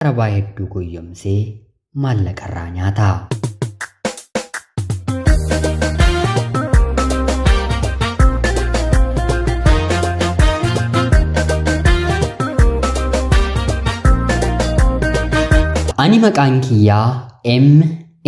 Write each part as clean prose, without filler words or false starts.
karabaa hedduu goyyomsee maallaqa irraa nyaata. Ani maqaan kiyyaa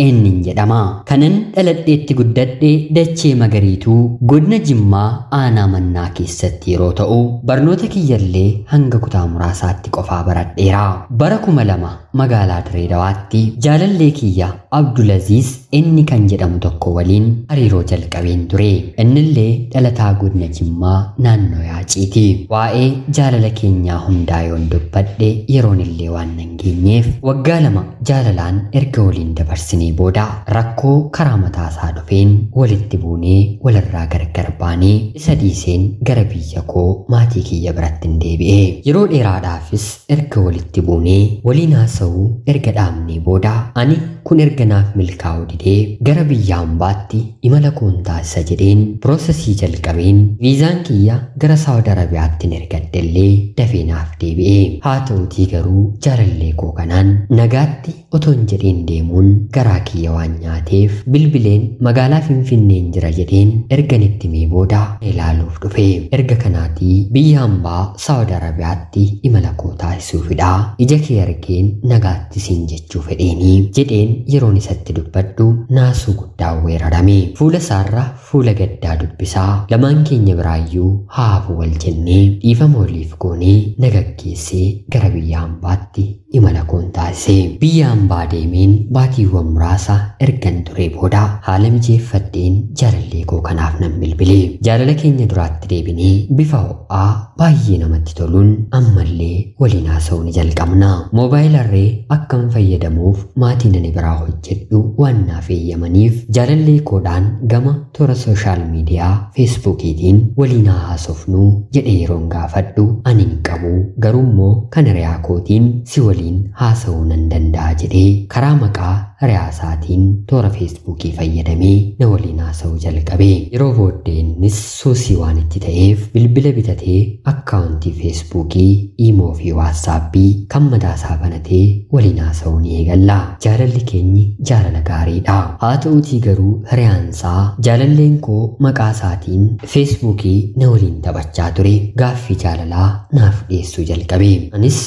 Eennin jedhama. Kanan dhaladheetti guddadhe dachee magariituu godina Jimmaa aanaa Mannaa keessatti yeroo ta'u barnoota kiyyallee hanga kutaa muraasaatti qofaa baradheera. Bara 2000 magaalaa Direedawaatti jaalallee kiyya Abdulaziz inni kan jedhamu tokko waliin hariiroo jalqabeen ture. Innillee dhalataa godina Jimmaa naannoo Yaaciiti. Waa'ee jaalala keenyaa hundaa yoon dubbadhe yeroon illee waan nan geenyeef waggaa 2 jaalalaan erga waliin dabarsine booda rakkoo karaa mataasaa dhufeen walitti buunee walirraa gargar baanee isa dhiiseen gara biyya koo maatii kiyya biratti deebi'e. Yeroo dheeraadhaafis erga walitti buunee waliin haasa'uu erga dhaabnee booda ani kun erga naaf milkaa'uu didee gara biyya hambaatti imala koon taasisa jedheen piroosesii jalqabeen viizaan kiyya gara Saawud Arabiyaatti ergaddellee dafee naaf deebi'e. Haa ta'uutii garuu jaalallee koo kanaan nagaatti otoon jedheen deemuun garaa kiyya waan nyaateef bilbileen magaalaa Finfinneen jira jedheen erganitti mee booda ilaaluuf dhufe. Erga kanaatii biyya hambaa Saawud Arabiyaatti imala koo taasisuufidha. Ija kee argeen nagaatti siin jechuu fedheenii jedheen yeroon isatti dubbadhu naasuu guddaa weerarame. Fuula isaarra fuula gaddaa dubbisaa lamaan keenya biraayyuu haafu wal jennee dhiifama waliif goonee nagaggeessee gara biyya hambaatti imala koon taasise. Biyya hambaa deemeen baatiiwwan muraasa ergan ture booda haala mijeeffadheen jaalallee koo kanaaf nan bilbile. Jaalala keenya duraatti deebinee bifa ho'aa baay'ee namatti toluun ammallee waliin haasa'uu ni jalqabna. Moobaayilarree akkam fayyadamuuf maatiin ani biraa hojjedhu waan naaf eeyyamaniif jaalallee koodhaan gama toora sooshaal miidiyaa feesbuukiitiin waliin haasofnu jedhee yeroon gaafadhu ani hin qabu garuummoo kan hiriyaa kootiin si waliin haasa'uu nan danda'a jedhee karaa maqaa riyaasaatiin toora feesbuukii fayyadamee na waliin haasa'uu jalqabe. Yeroo booddee innis suusii waan itti ta'eef bilbila bitatee akkaawuntii feesbuukii, iimoo fi waatsaappii kan mataasaa banatee waliin haasa'uu ni eegalla. Jaalalli keenyi jaalala gaariidha. Haa ta'uutii garuu hiriyaansaa jaalalleen koo maqaa isaatiin feesbuukii na waliin taphachaa ture gaaffii jaalalaa naaf dhiyeessuu jalqabe. Anis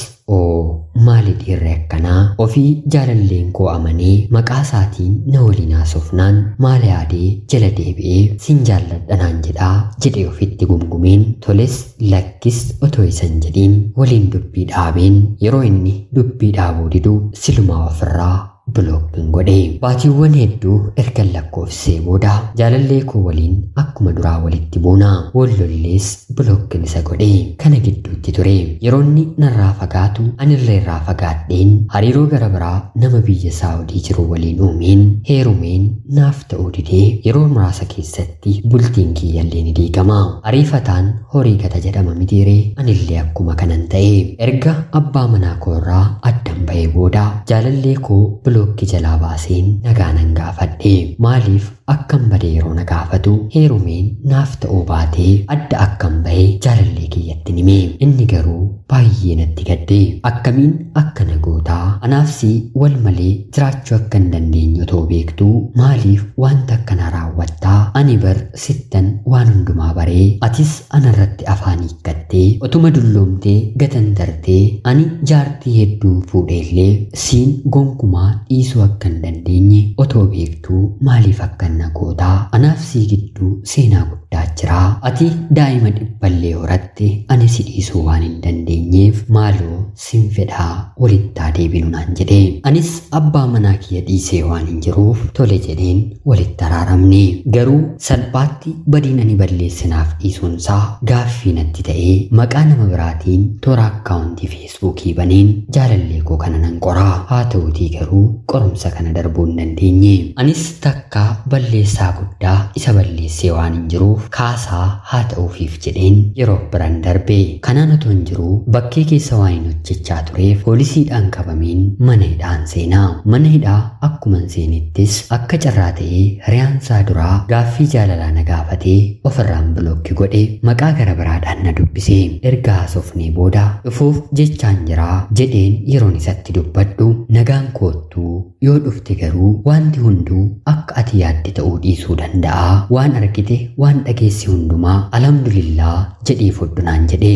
maali dhiirri akkanaa ofii jaalalleen koo amanee maqaa isaatiin na waliin haasofnaan maal yaadee jala deebi'ee sin jaalladhanaan jedhaa jedhee ofitti gumgumeen toles lakkis otoo isan jedhiin waliin dubbii dhaabeen yeroo inni dubbii dhaabuu didu silumaa ofirraa bilookin godhe. Baatiiwwan hedduu erga lakkoofsee booda jaalallee koo waliin akkuma duraa walitti buuna. Wallollees bilookin isa godhe. Kana gidduutti ture yeroonni narraa fagaatu anillee irraa fagaadheen hariiroo gara biraa nama biyya Saawudii jiru waliin uumeen heerumeen naaf ta'uu didee yeroo muraasa keessatti bultiin kiyyallee ni diigama. Ariifataan horii gata jedhama mitiiree anillee akkuma kanan ta'e. Erga abbaa manaa koorraa addan bahee booda jaalallee koo bilookkii jalaa baaseen nagaa nan gaafadhe. Maaliif akkam badee yeroo na gaafatu heerumeen naaf ta'uu baatee adda akkam bahee jaalallee kiyyatti hime. Inni garuu baay'ee natti gadde. Akkamiin akka na gootaa anaafsi wal malee jiraachuu akka hin dandeenye otoo beektuu maaliif wanta akkana raawwattaa? Ani bar sittan waan hundumaa baree atis anarratti afaan hiikkattee otuma dulloomtee gatan dartee ani jaartii hedduu fuudheellee siin gonkumaa dhiisuu akka hin dandeenye otoo beektuu maaliif akka na gootaa? Anaaf sii gidduu seenaa guddaa jira. Ati daa'ima dhibballee horatte ani si dhiisuu waan hin dandeenyeef maaloo sin fedhaa walittaa deebinu naan jedhe. Anis abbaa manaa kiyya dhiisee waan hin jiruuf tole jedheen walitti araaramne. Garuu salphaatti badiin ani balleessinaaf dhiisuunsaa gaaffii natti ta'ee maqaa nama biraatiin toora akkaawuntii feesbuukii baneen jaalallee koo kana nan qoraa. Haa ta'uutii garuu qorumsa kana darbuu hin dandeenye. Anis takka balleessaa guddaa isa balleessee waan hin jiruuf kaasaa haa ta'uufiif jedheen yeroo biraan darbe. Kanaan otoo hin jiru bakkee keessa waan hin hojjechaa tureef poolisiidhaan qabameen mana hidhaan seenaa. Mana hidhaa akkuman seenettis akka carraa ta'ee hiriyaansaa duraa gaaffii jaalalaa na gaafatee ofirraan bilookki godhe maqaa gara biraadhaan na dubbise. Erga haasofnee booda dhufuuf jechaan jiraa jedheen yeroon isatti dubbadhu nagaan koottuu yoo dhufte garuu wanti hunduu akka ati yaadde ta'uu dhiisuu danda'a. Waan argite waan dhageesse hundumaa alhamdulillah jedhee fudhu naan jedhe.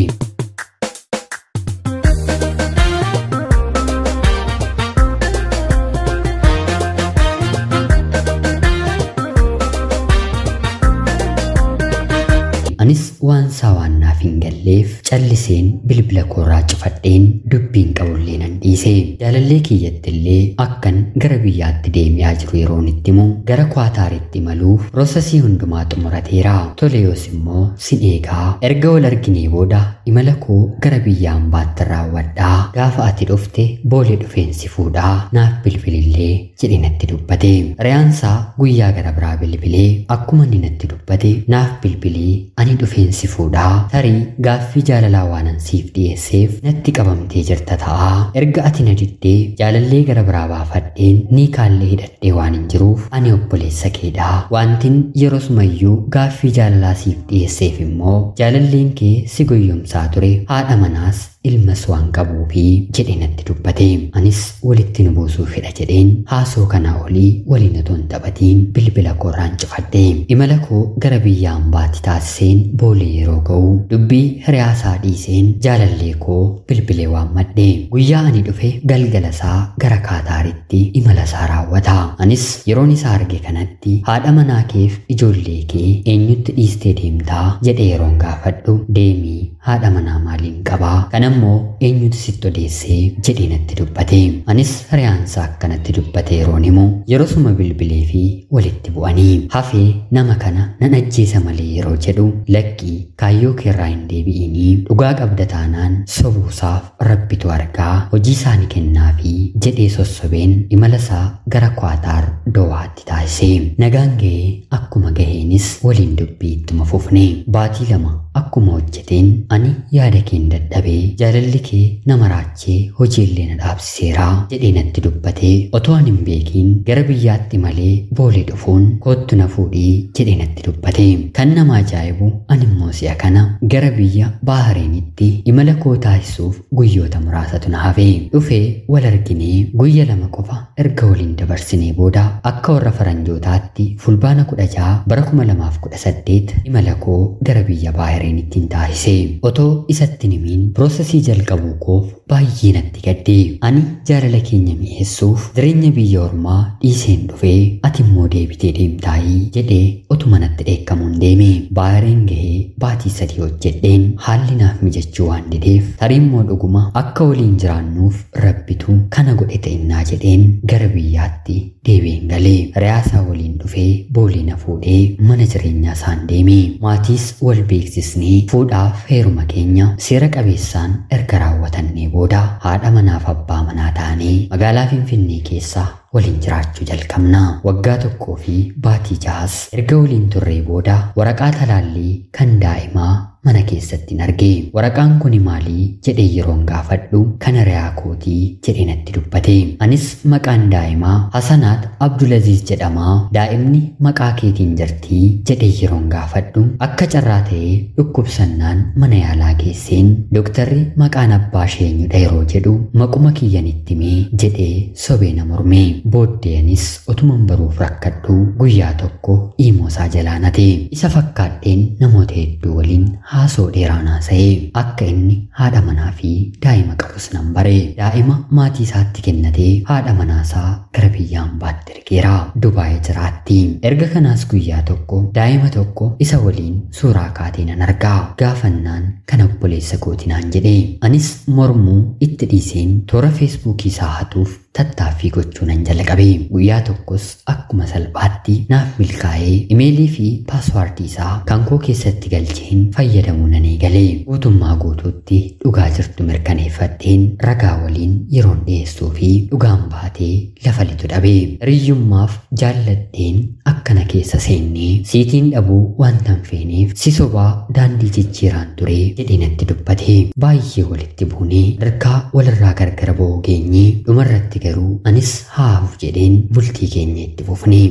Anis waan saawaan naaf hin galleef calliseen bilbila koorraa cufadheen dubbiin qabullee nan dhiise. Jaalallee kiyyattillee akkan gara biyyaatti deemaa jiru yeroon itti himu gara Kwaataaritti imaluuf piroosesii hundumaa xumurateera. Tole yoos immoo sin eegaa erga wal arginee booda imala koo gara biyya hambaatti raawwadhaa. Gaafa ati dhufte boolee dhufeen si fuudhaa naaf bilbilillee jedhe natti dubbate. Hiriyaansaa guyyaa gara biraa bilbilee akkuma inni natti dubbate naaf bilbilii ani dhufeen si fuudhaa tarii gaaffii jaalalaa waanan siif dhiyeesseef natti qabamtee jirta ta'a. Erga ati na diddee jaalallee gara biraa baafadheen ni kaallee hidhadhee waan hin jiruuf ani obboleessa keedha. Wantin yeroo sumayyuu gaaffii jaalalaa siif dhiyeesseef immoo jaalalleen kee si goyyomsaa ture haadha manaas ilmas waan qabuufi jedhe natti dubbate. Anis walitti nu buusuuf fedha jedheen haasoo kanaa olii waliin otoo hin taphatiin bilbila koorraan cufadhe. Imala koo gara biyya hambaatti taasiseen boolee yeroo ga'u dubbii hiriyaasaa dhiiseen jaalallee koo bilbilee waammadhe. Guyyaa ani dhufe galgalasaa gara Kaataaritti imala isaa raawwata. Anis yeroon isaa arge kanatti haadha manaa keef ijoollee kee eenyutti dhiistee deemtaa jedhe yeroon gaafadhu deemii haadha manaa maaliin qabaa kanammoo eenyutu sitti odeessee jedhe natti dubbate. Anis hiriyaansaa akkanatti dubbate yeroon himu yeroosuma bilbilee fi walitti bu'anii hafee nama kana nan ajjeesa malee yeroo jedhu lakkii kaayyoo keerraa hin deebi'inii dhugaa qabda taanaan sobuusaaf rabbitu argaa hojii isaanii kennaafi jedhee sossobeen imala isaa gara Kwaataar Doowaatti taasise. Nagaan gahee akkuma gaheenis waliin dubbii ittuma fufne. Baatii lama akkuma hojjeteen ani yaada kee dadhabee jaalalli kee nama raachee hojiillee na dhaabsiseera jedhee natti dubbate. Otoo ani hin beekiin gara biyyaatti malee boolee dhufuun koottu na fuudhii jedhee natti dubbate. Kan nama ajaa'ibu ani immoo si'a kana gara biyya Baahireenitti imala koo taasisuuf guyyoota muraasatu na hafe. Dhufee wal arginee guyya lama qofa erga waliin dabarsinee booda akka warra faranjootaatti fulbaana 16 bara 2018 imala koo gara biyya Baahireenitti taasise. Otoo isatti nimiin piroosesii jalqabuu koof baay'ee natti gadde. Ani jaalala keenya mi'eessuuf jireenya biyya ormaa dhiiseen dhufee ati immoo deebitee deemtaayii jedhee otuma natti dheekkamuun deeme. Baahireen gahee baatii 3 hojjedheen haalli naaf mijachuu waan dideef tarii immoo dhuguma akka waliin jiraannuuf rabbitu kana godhe ta'innaa jedheen gara biyyaatti deebi'een galee. Hiriyaasaa waliin dhufee boolee na fuudhee mana jireenyaa isaan deeme. Maatiis wal beeksisnee fuudhaaf heeruma keenya seera qabeessaan erga raawwatannee booda haadha manaaf abbaa manaa taanee magaalaa Finfinnee keessa waliin jiraachuu jalqabna. Waggaa 1 fi baatii 6 erga waliin turree booda waraqaa talaallii kan daa'imaa mana keessatti arge. Waraqaan kun maalii jedhee yeroon gaafadhu kan hiriyaa kootii jedhee natti dubbate. Anis maqaan daa'imaa Hasanaat Abdulaziz jedhama. Daa'imni maqaa keetiin jirtii jedhee yeroon gaafadhu akka carraa ta'ee dhukkubsannaan mana yaalaa geesseen dooktarri maqaan abbaa ishee eenyudha yeroo jedhu maquma kiyyanitti mee jedhee sobee na morme. Booddeenis otuman baruuf rakkadhu guyyaa tokko iimoosaa jalaa nate. Isa fakkaadheen namoota hedduu waliin haasoo dheeraa naasa'ee akka inni haadha manaa fi daa'ima qabus nan bare. Daa'ima maatii isaatti kennatee haadha manaasaa gara biyya hambaatti ergeera. Dubaayii jiraatti. Erga kanaas guyyaa tokko daa'ima tokko isa waliin suuraa kaatee nan argaa. Gaafannaan kan obboleessa kootii naan jedhe. Anis mormuu itti dhiiseen toora feesbuukii isaa hatuuf tattaaffii gochuu nan jalqabe. Guyyaa tokkos akkuma salphaatti naaf milkaa'ee imeelii fi paaswaardii isaa kan koo keessatti galcheen fayyadamuu nan eegale. Guutummaa guutuutti dhugaa jirtu mirkaneeffadheen ragaa waliin yeroon dhiyeessuu fi dhugaan baatee lafa litu dhabe. Hiriyyummaaf jaalladheen akkana keessa seennee siitiin dhabuu wanta hin feeneef si sobaa daandii jijjiiraan ture jedhee natti dubbate. Baay'ee walitti buunee harkaa walirraa gargar ba'uu geenye. Dhumarratti garuu anis haa'uuf jedheen bultii keenya itti fufne.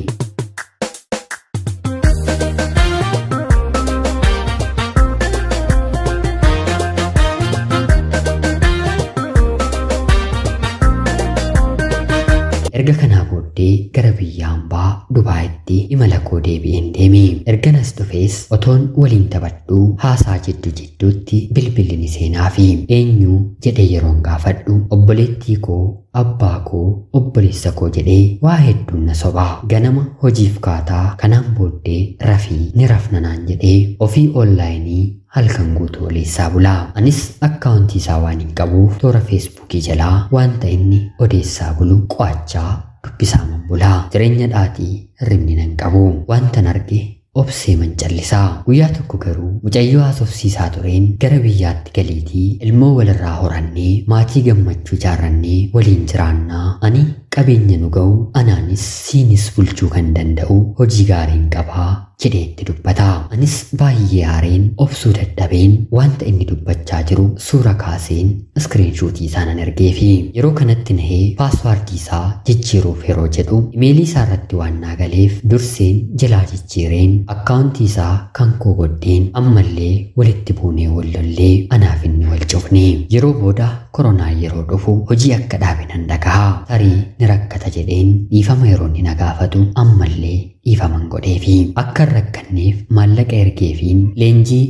Erga kanaa booddee gara biyya hambaa Dubaayitti imala koo deebi'een deeme. Erganas dhufees otoon waliin taphadhuu haasaa jidduutti bilbilli ni seenaafi. Eenyu jedhee yeroon gaafadhu obboleettii koo, abbaa koo, obboleessa koo jedhee waa hedduun na sobaa. Ganama hojiif kaataa kanaan booddee rafii ni rafna naan jedhee ofii onlaayinii halkan guutuu oleessaa bulaa. Anis akkaawuntii isaa waan hin qabuuf toora feesbuukii jalaa wanta inni odeessaa bulu qo'achaa dubbisaa bulaa. Jireenya dhaatii hirribni nan qabu. Wantan arge obsee man callisaa. Guyyaa tokko garuu mucayyoo haasofsiisaa tureen gara biyyaatti galiitii ilmoo walirraa horannee maatii gammachuu jaarrannee waliin jiraannaa. Ani qabeenya nu ga'u anaanis siinis bulchuu kan danda'u hojii gaariin qabaa jedheetti dubbata. Anis baay'ee aareen obsuu dadhabeen wanta inni dubbachaa jiru suura kaaseen iskiriinshuutii isaa nan argeefi yeroo kanatti nahee paaswaardii isaa jijjiiruuf yeroo jedhu imeelii isaa irratti waan naa galeef durseen jalaa jijjiireen akkaawuntii isaa kan koo godheen ammallee walitti buunee wal lollee anaaf inni wal cufne. Yeroo booda koronaa yeroo dhufu hojii akka dhaabe nan dhagaha. Tarii ni rakkata jedheen dhiifama yeroo inni na gaafatu ammallee dhiifaman godheefi akka hin rakkanneef maallaqa ergeefiin leenjii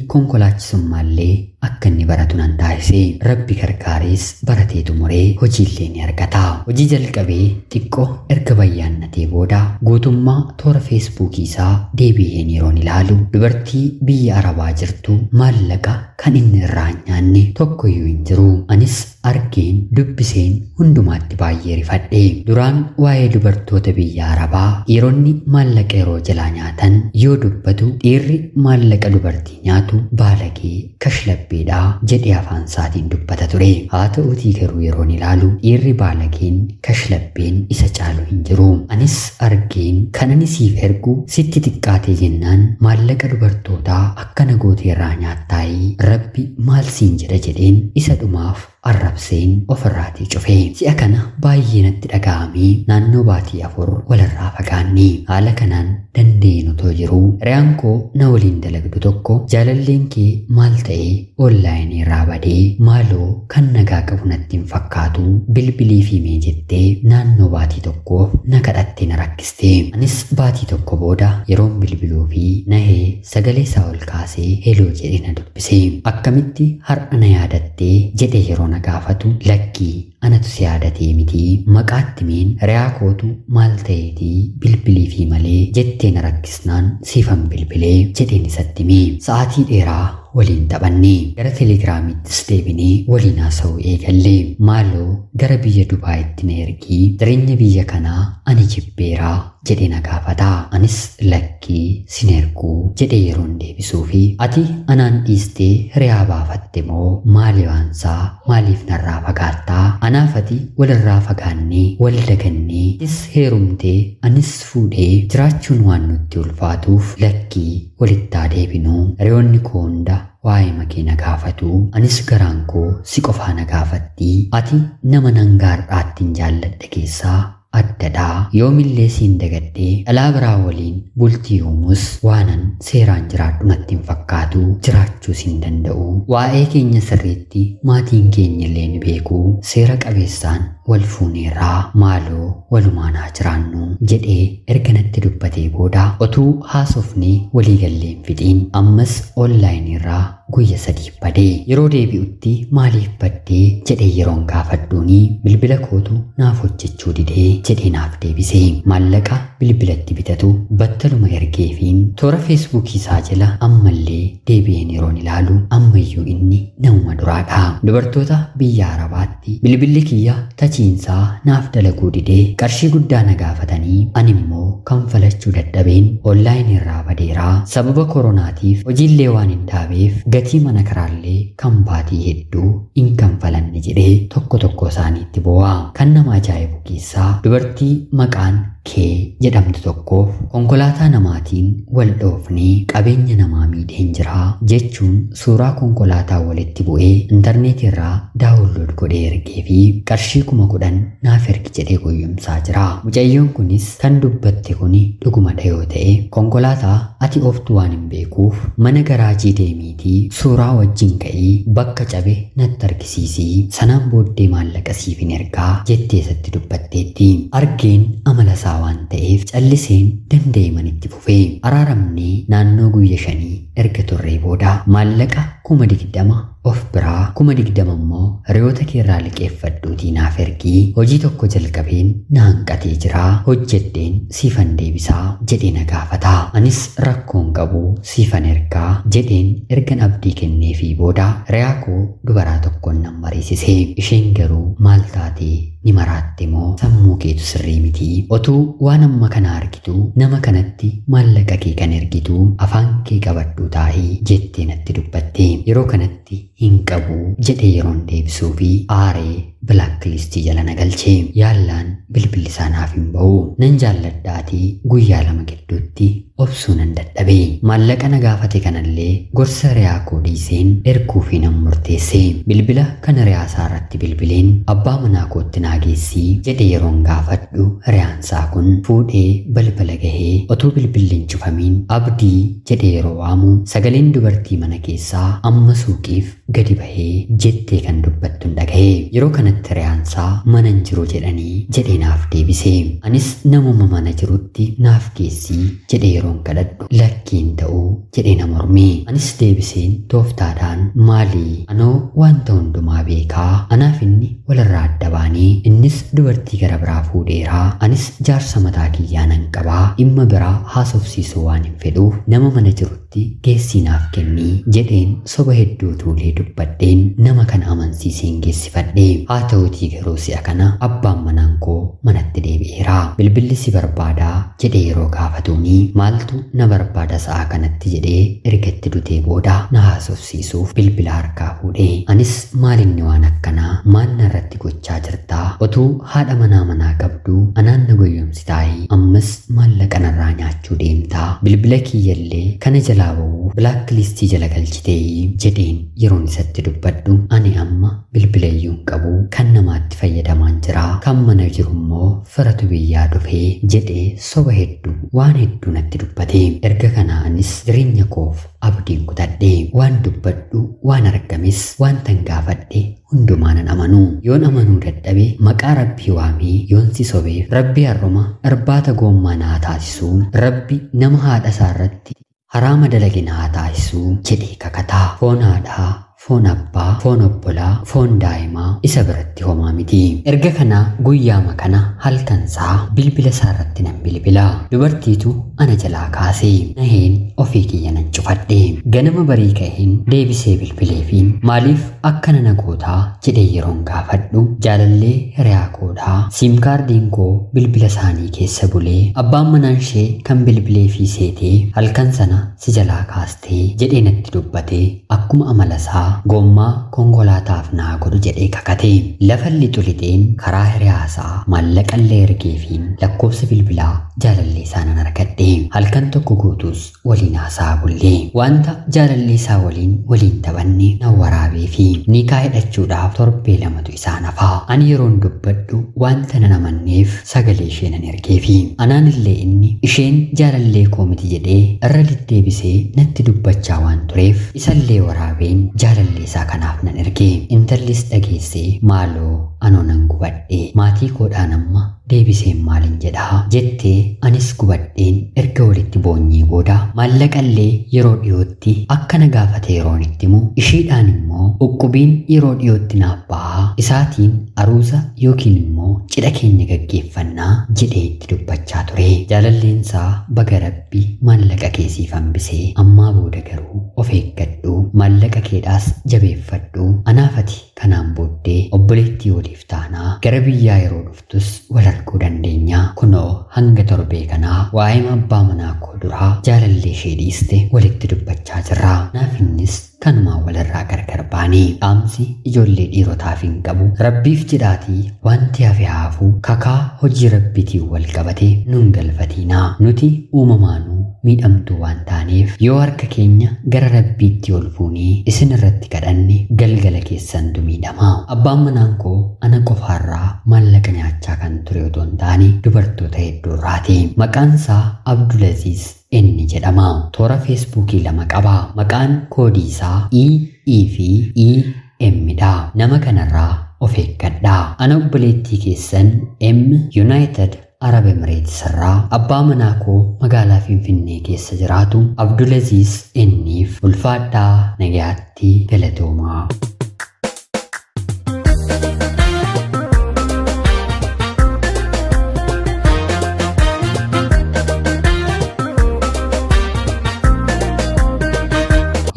konkolaachisummaallee akka inni baratu nan taasise. Rabbi gargaarees baratee xumuree hojiillee ni argata. Hojii jalqabee xiqqoo erga bayyaannatee booda guutummaa toora feesbuukii isaa deebi'een yeroon ilaalu dubartii biyya Arabaa jirtu maallaqa kan inni irraa hin nyaanne tokkoyyuu hin jiru. Anis argeen dubbiseen hundumaatti baay'ee rifadhe. Duraan waa'ee dubartoota biyya Arabaa dhiironni maallaqa yeroo jalaa nyaatan yoo dubbatu dhiirri maallaqa dubartii nyaatu baalagee kashlabbeedha jedhee afaan isaatiin dubbata ture. Haa ta'uutii garuu yeroon ilaalu dhiirri baalageen kashlabbeen isa caalu hin jiru. Anis argeen kanani siif ergu sitti xiqqaatee jennaan maallaqa dubartootaa akkana gootee irraa nyaattaayii Rabbi maal siin jedha jedheen isa dhumaaf arrabseen ofirraatii cufe. Si'a kana baay'ee natti dhaga'amee naannoo baatii 4 walirraa fagaanne. Haala kanaan dandeenyu otoo jiru hiriyaan koo na waliin dalagdu tokko jaalalleen kee maal ta'ee onlaayinii irraa badee maaloo kan nagaa qabu natti hin fakkaatu bilbilii fi mee jettee naannoo baatii tokkoof na kadhattee na rakkiste. Anis baatii tokko booda yeroon bilbiluu fi nahee sagalee isaa ol kaasee heloo jedhee na dubbise. Akkamitti har'a na yaadattee jedhee yeroo na gaafatu lakkii anatu si yaadatee miti maqaatti meen hiriyaa kootu maal ta'eetii bilbilii fi malee jettee na rakkisnaan siifan bilbilee jedheen isatti hime. Sa'aatii dheeraa waliin taphanne. Gara telegiraamiittis deebinee waliin haasa'uu eegalle. Maaloo gara biyya Dubaayitti na ergii jireenya biyya kanaa ani jibbeeraa jedhee na gaafata. Anis lakkii sin erguu jedhee yeroon deebisuu fi ati anaan dhiistee hiriyaa baafatte moo maali waansaa maaliif narraa fagaattaa? Anaaf ati walirraa fagaannee wal dagannee is heerumtee anis fuudhee jiraachuun waan nutti ulfaatuuf lakkii walittaa deebinuu. Hiriyoonni koo hunda waa'ee makiina gaafatu anis garaan koo si qofaa na gaafatti. Ati nama nangaardhaatti hin jaalladhe keessaa addadha. Yoomillee siin dagadhee dhalaa biraa waliin bultii uumuus waanan seeraan jiraadhu natti hin fakkaatu jiraachuu sin danda'u. Waa'ee keenya sirriitti maatiin keenya illee ni beeku. Seera qabeessaan wal fuuneerraa maaloo walumaan haa jiraannu jedhee erga natti dubbatee booda otuu haasofnee waliigalleen fixiin ammas onlaayinii irraa guyya sadiif badee yeroo deebi'utti maaliif baddee jedhee yeroon gaafadhuuni bilbila kootu naaf hojjechuu didee jedhee naaf deebise. Maallaqa bilbilatti bitatu battaluma ergeefiin toora feesbuukii isaa jala ammallee deebi'een yeroon ilaalu ammayyuu inni namuma duraadha. Dubartoota biyya Arabaatti bilbilli kiyya tachiinsaa naaf dalaguu didee qarshii guddaa na gaafatanii ani immoo kanfalachuu dadhabeen onlaayinii irraa badeeraa. Sababa koronaatiif hojiillee waan hin dhaabeef gatii mana kiraallee kan baatii hedduu hin kanfalanne jedhee tokko tokko isaaniitti bo'aa. Kan nama ajaa'ibu keessaa dubartii maqaan Kee jedhamtu tokkoof konkolaataa namaatiin wal dhoofnee qabeenya namaa miidheen jira jechuun suuraa konkolaataa walitti bu'ee intarneetii irraa daawunlood godhee ergee fi qarshii 10,000 naaf ergi jedhee goyyumsaa jira. Mucayyoon kunis kan dubbatte kuni dhuguma yoo ta'e konkolaataa ati ooftu waan hin beekuuf mana garaajii deemiitii suuraa wajjin ka'ii bakka cabe natti argisiisii sanaan booddee maallaqa siif hin ergaa jetteessatti dubbatteetti. Argeen amala waan ta'eef calliseen danda'e manitti fufee araaramnee naannoo guyya 5 erga turree booda maallaqa 20,000 of biraa 20,000 immoo hiriyoota keerraa liqeeffadhuutii naaf ergii hojii tokko jalqabeen na hanqatee jira hojjedheen siifan deebisaa jedhee na gaafata. Anis rakkoon qabu siifan ergaa jedheen ergan abdii kenneefii booda hiriyaa koo dubaraa tokkoon nan mariisise. Isheen garuu maal taatee ni maraatte moo sammuu keetu sirrii miti otuu waan amma kana argitu nama kanatti maallaqa kee kan ergitu afaan kee qabadhuu taa'ii jettee natti dubbatte. Yeroo kanatti hin qabu jedhee yeroon deebisuu fi aaree bilaaklistii jala na galchee yaallaan bilbilli isaa naaf hin ba'u. Nan jaalladhaatii guyyaa 2 gidduutti obsuu nan dadhabe. Maallaqa na gaafate kanallee gorsa hiriyaa koo dhiiseen erguu fi nan murteesse. Bilbila kan hiriyaa isaa irratti bilbileen abbaa manaa kootti naa geessii jedhee yeroon gaafadhu hiriyaan isaa kun fuudhee balbala gahee otuu bilbilli hin cufamiin abdii jedhee yeroo waamu sagaleen dubartii mana keessaa amma suuqiif gadi bahee jettee kan dubbattu hin dhagahe. Yeroo kanatti hiriyaan isaa mana hin jiru jedhanii jedhee naaf deebise. Anis namuma mana jirutti naaf geessii jedhee yeroon kadhadhu lakkiin ta'uu jedhee na morme. Anis deebiseen tooftaadhaan maalii anoo wanta hundumaa beekaa anaaf inni walirraa adda baanee innis dubartii gara biraa fuudheeraa anis jaarsa mataa kiyyaa nan qabaa dhimma biraa haasofsiisuu waan hin fedhuuf nama mana jirutti geessii naaf kennii jedheen soba hedduu tuulee dubbadheen nama kana amansiiseen geessifadhe. Haa ta'uutii garuu si'a kana abbaan manaan koo manatti deebi'eera. Bilbilli si barbaadaa jedhee yeroo gaafatuuni maaltu na barbaada sa'a kanatti jedhee ergatti dutee booda na haasofsiisuuf bilbila harkaa fuudhe. Anis maalinni waan akkanaa maal narratti gochaa jirtaa otuu haadha manaa qabdu anaan na goyyomsitaayii ammas maallaqa narraa nyaachuu deemtaa bilbila kiyyallee kana jalaa ba'uu bilaaklistii jala galchitee jedheen yeroon isatti dubbadhu ani amma bilbila iyyuu qabu kan namaatti fayyadamaan jira kan mana jiru immoo firatu biyyaa dhufee jedhee soba hedduu waan hedduu natti dubbate. Erga kanaanis jireenya koof abdiin kutadhe waan dubbadhu waan argames waan tan gaafadhe hundumaa nan amanu. Yoon amanuu dadhabe maqaa rabbii waamee yoon si sobeef rabbi har'uma irbaata goommaa naa taasisu rabbi nama haadha isaa irratti haraama dalage naa taasisu jedhee kakataa. Foon haadhaa foon abbaa foon obbolaa foon daa'imaa isa biratti homaa miti. Erga kana guyyaama kana halkansaa bilbila isaa irratti nan bilbila. Dubartiitu ana jalaa kaasee naheen ofii kiyya nan cufadhe. Ganama barii ka'een deebisee bilbileefiin maaliif akkana na gootaa jedhee yeroon gaafadhu jaalallee hiriyaa koodhaa siimkaardiin koo bilbila isaanii keessa bulee abbaan manaan ishee kan bilbileefii seetee halkan sana si jalaa kaastee jedhee natti dubbate. Akkuma amala isaa gommaa konkolaataaf naa godhu jedhee kakate. Lafa lixuliteen karaa hiriyaasaa maallaqallee ergeefiin lakkoofsa bilbilaa jaalallee isaa nan argadhe. Halkan tokko guutuus waliin haasaa bullee wanta jaalallee isaa waliin taphanne nan waraabeefi nikaa hidhachuudhaaf torbee 2tu isaan hafaa. Ani yeroon dubbadhu wanta nan amanneef sagalee ishee nan ergeefi anaanillee inni isheen jaalallee koo miti jedhee irra deddeebisee natti dubbachaa waan tureef isallee waraabeen jaalallee isaa kanaaf nan erge. Intallis dhageessee maaloo anoo nan gubadhe maatii koodhaan amma deebiseen maalin jedhaa jettee anis gubadheen erga walitti boonyee booda maallaqallee yeroo dhiyootti akkana gaafate yeroon itti himu ishiidhaan immoo uqubiin yeroo dhiyootti naaf bahaa isaatiin aruusa yookiin immoo cidha keenya gaggeeffannaa jedhee itti dubbachaa ture. Jaalalleensaa baga rabbi maallaqa keessiif hambisee ammaa booda garuu of eeggadhu maallaqa keedhaas jabeeffadhu anaafati kanaan booddee obboleettii waliif taanaa gara biyyaa yeroo dhuftus wal arguu dandeenya. Kunoo hanga torbee kanaa waa'ee abbaa manaa koo duraa jaalallee ishee dhiiste walitti dubbachaa jirra. Naaf innis kanumaan walirraa gargar baanii dhaamsi ijoollee dhiirotaaf hin qabu rabbiif jedhaatii wanti hafe haafuu kakaa hojii rabbiitiin wal qabate nuun galfatiinaa nuti uumamaanuu miidhamtuu waan taaneef yoo harka keenya gara rabbiitti ol fuunee isin irratti kadhanne galgala keessantu miidhama. Abbaan manaan koo ana qofaarraa maallaqa nyaachaa kan ture otoo hin taane dubartoota hedduurraati. Maqaansaa Abdulaziz inni jedhama. Toora feesbuukii 2 qaba. Maqaan koodii isaa EE fi EM dha. Nama kanarraa of eeggadhaa. Ana obboleettii keessan M United Arab Emirates irraa abbaa manaa koo magaalaa Finfinnee keessa jiraatu Abdulaziz inniif ulfaadhaa nagayaatti galatoomaa.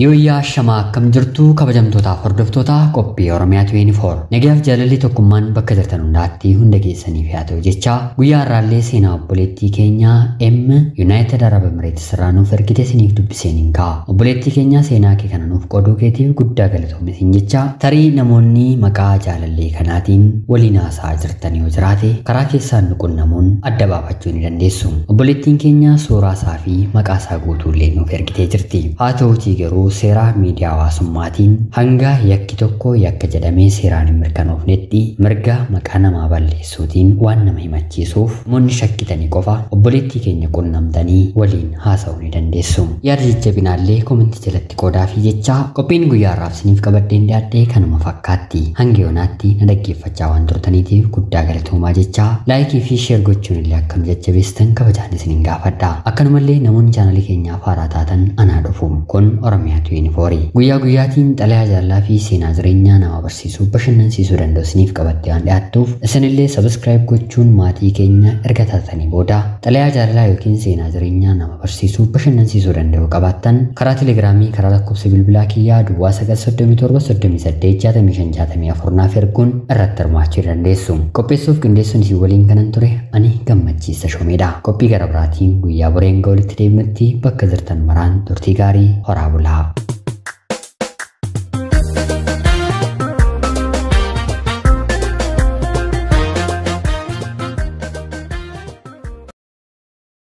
Yooyyaa shamaa akkam jirtu kabajamtootaaf hordoftootaa qophii Oromiyaa 24 nagaaf jaalalli tokkummaan bakka jirtan hundaatti hunda keessaniif haa ta'u jecha guyyaa har'aallee seenaa obboleettii keenya M United Arab Emirates irraa nuuf ergite isiniif dubbiseen hin ka'a. Obboleettii keenya seenaa kee kana nuuf qooduu keetiif guddaa galatoomi jecha tarii namoonni maqaa jaalallee kanaatiin waliin haasa'aa jirtan yoo jiraate karaa keessaan nu qunnamuun adda baafachuu ni dandeessu. Obboleettiin keenya suuraa isaa fi maqaa isaa guutuullee nuuf ergitee jirti. Haa ta'uutii garuu seeraa miidiyaa hawaasummaatiin hanga yakki tokko yakka jedhamee seeraan hin mirkanoofnetti mirga maqaa namaa balleessuutiin waan nama himachiisuuf namoonni shakkitanii qofa obboleettii keenya qunnamtanii waliin haasa'uu ni dandeessu. Yaada jajjabinaallee komentii jalatti qoodaa fi jecha qophiin guyyaa har'aaf isiniif qabadheen dhiyaadhee kanuma fakkaatti. Hanga yoonaatti na dhaggeeffachaa waan turtaniitiif guddaa galatoomaa jecha laayikii fi sheer gochuun illee akkam jajjabeessitan kabajaan isiniin gaafadha. Akkanumallee namoonni chaanalii keenyaaf haaraa taatan anaa dhufu kun Oromiyaa 24 guyyaa guyyaatiin xalayaa jaalalaa fi seenaa jireenyaa nama barsiisuu bashannansiisuu danda'u isiniif qabattee waan dhiyaattuuf isinillee subscribe gochuun maatii keenya erga taatanii booda xalayaa jaalalaa yookiin seenaa jireenyaa nama barsiisuu bashannansiisuu danda'u qabaattan karaa telegiraamii karaa lakkoofsa bilbilaa kiyyaa duwwaa 937 naaf erguun irratti hirmaachuu dandeessu. Qopheessuuf qindeessuun isin waliin kanan ture ani gammachiisa shoomeedha. Qophii gara biraatiin guyyaa boreen walitti deebinutti bakka jirtan maraan turtii gaarii horaa bulaa.